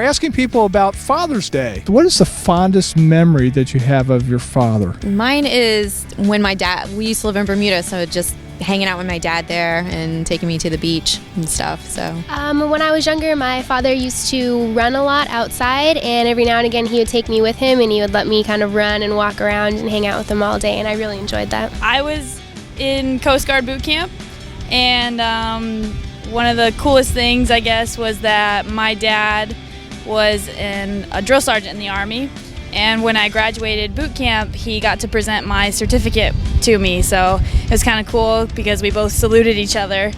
we're asking people about Father's Day. What is the fondest memory that you have of your father? Mine is when we used to live in Bermuda, so just hanging out with my dad there and taking me to the beach and stuff. So when I was younger, my father used to run a lot outside, and every now and again he would take me with him and he would let me kind of run and walk around and hang out with him all day, and I really enjoyed that. I was in Coast Guard boot camp, and one of the coolest things, I guess, was that my dad was a drill sergeant in the Army. And when I graduated boot camp, he got to present my certificate to me. So it was kind of cool because we both saluted each other.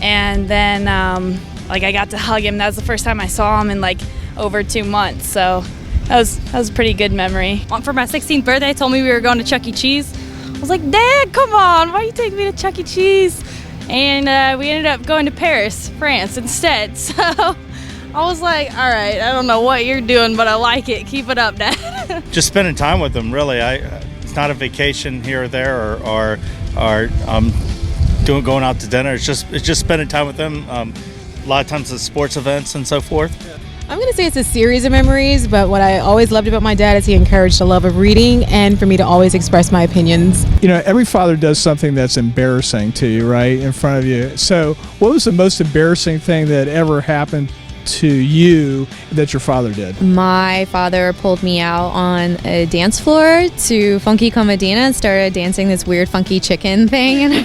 And then I got to hug him. That was the first time I saw him in over 2 months. So that was a pretty good memory. For my 16th birthday, they told me we were going to Chuck E. Cheese. I was like, Dad, come on, why are you taking me to Chuck E. Cheese? And we ended up going to Paris, France instead. So I was like, all right, I don't know what you're doing, but I like it. Keep it up, Dad. Just spending time with them, really. It's not a vacation here or there, or going out to dinner. It's just spending time with them. A lot of times it's sports events and so forth. I'm going to say it's a series of memories, but what I always loved about my dad is he encouraged a love of reading and for me to always express my opinions. You know, every father does something that's embarrassing to you, right, in front of you. So what was the most embarrassing thing that ever happened to you that your father did? my father pulled me out on a dance floor to Funky Comadina and started dancing this weird funky chicken thing.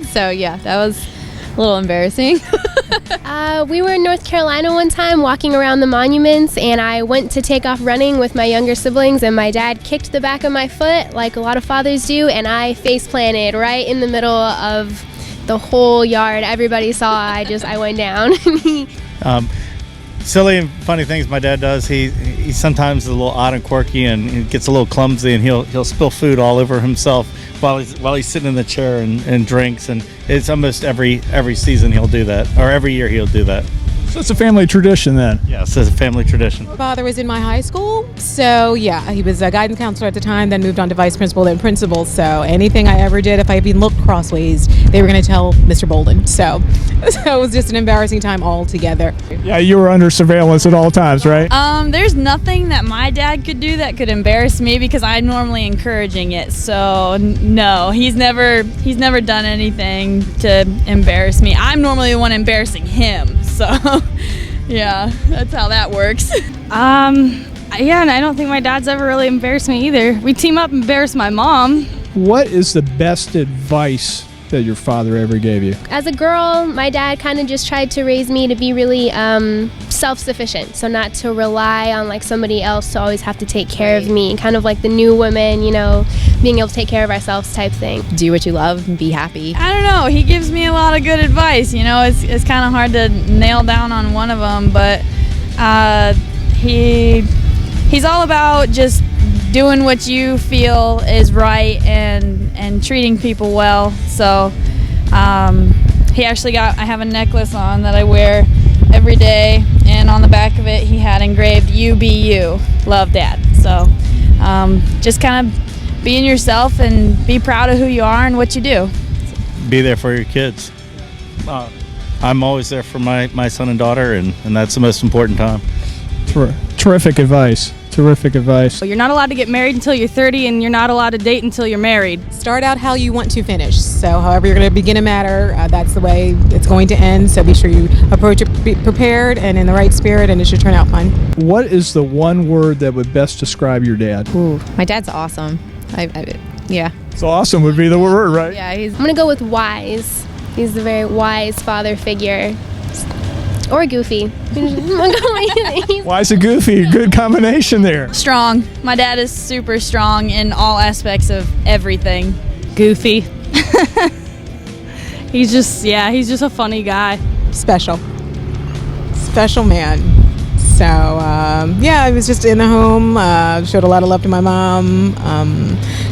So yeah, that was a little embarrassing. We were in North Carolina one time walking around the monuments, and I went to take off running with my younger siblings, and my dad kicked the back of my foot like a lot of fathers do, and I face planted right in the middle of the whole yard. Everybody saw. I went down. Silly and funny things my dad does. He sometimes is a little odd and quirky, and he gets a little clumsy, and he'll spill food all over himself while he's sitting in the chair and drinks. And it's almost every season he'll do that, or every year he'll do that. So it's a family tradition then? Yes, it's a family tradition. My father was in my high school, so yeah, he was a guidance counselor at the time, then moved on to vice principal, then principal. So anything I ever did, if I even looked crossways, they were going to tell Mr. Bolden. So it was just an embarrassing time altogether. Yeah, you were under surveillance at all times, right? There's nothing that my dad could do that could embarrass me because I'm normally encouraging it. So no, he's never done anything to embarrass me. I'm normally the one embarrassing him. So yeah, that's how that works. Yeah, and I don't think my dad's ever really embarrassed me either. We team up and embarrass my mom. What is the best advice that your father ever gave you? As a girl, my dad kind of just tried to raise me to be really self-sufficient, so not to rely on somebody else to always have to take care of me, kind of like the new women, being able to take care of ourselves type thing. Do what you love and be happy. I don't know. He gives me a lot of good advice. It's kind of hard to nail down on one of them, but he's all about just doing what you feel is right and treating people well. So I have a necklace on that I wear every day, and on the back of it he had engraved "You be you, love Dad." So just kind of being yourself and be proud of who you are and what you do. Be there for your kids. I'm always there for my son and daughter, and that's the most important time. Terrific advice. Terrific advice. You're not allowed to get married until you're 30, and you're not allowed to date until you're married. Start out how you want to finish. So however you're going to begin a matter, that's the way it's going to end. So be sure you approach it prepared and in the right spirit, and it should turn out fine. What is the one word that would best describe your dad? Ooh, my dad's awesome. Yeah. So awesome would be the word, right? Yeah, I'm going to go with wise. He's a very wise father figure. Or goofy. Wise and goofy, good combination there. Strong. My dad is super strong in all aspects of everything. Goofy. He's just a funny guy. Special man. So I was just in the home, showed a lot of love to my mom,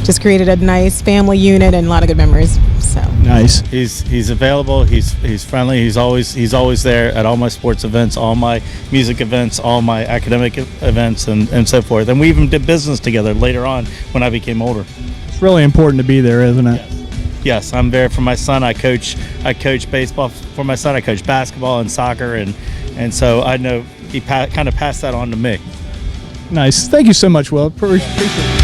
just created a nice family unit and a lot of good memories. So nice. He's available. He's friendly. He's always there at all my sports events, all my music events, all my academic events, and so forth. And we even did business together later on when I became older. It's really important to be there, isn't it? Yes, I'm there for my son. I coach baseball for my son. I coach basketball and soccer, and so I know kind of passed that on to me. Nice. Thank you so much, Will. Appreciate it.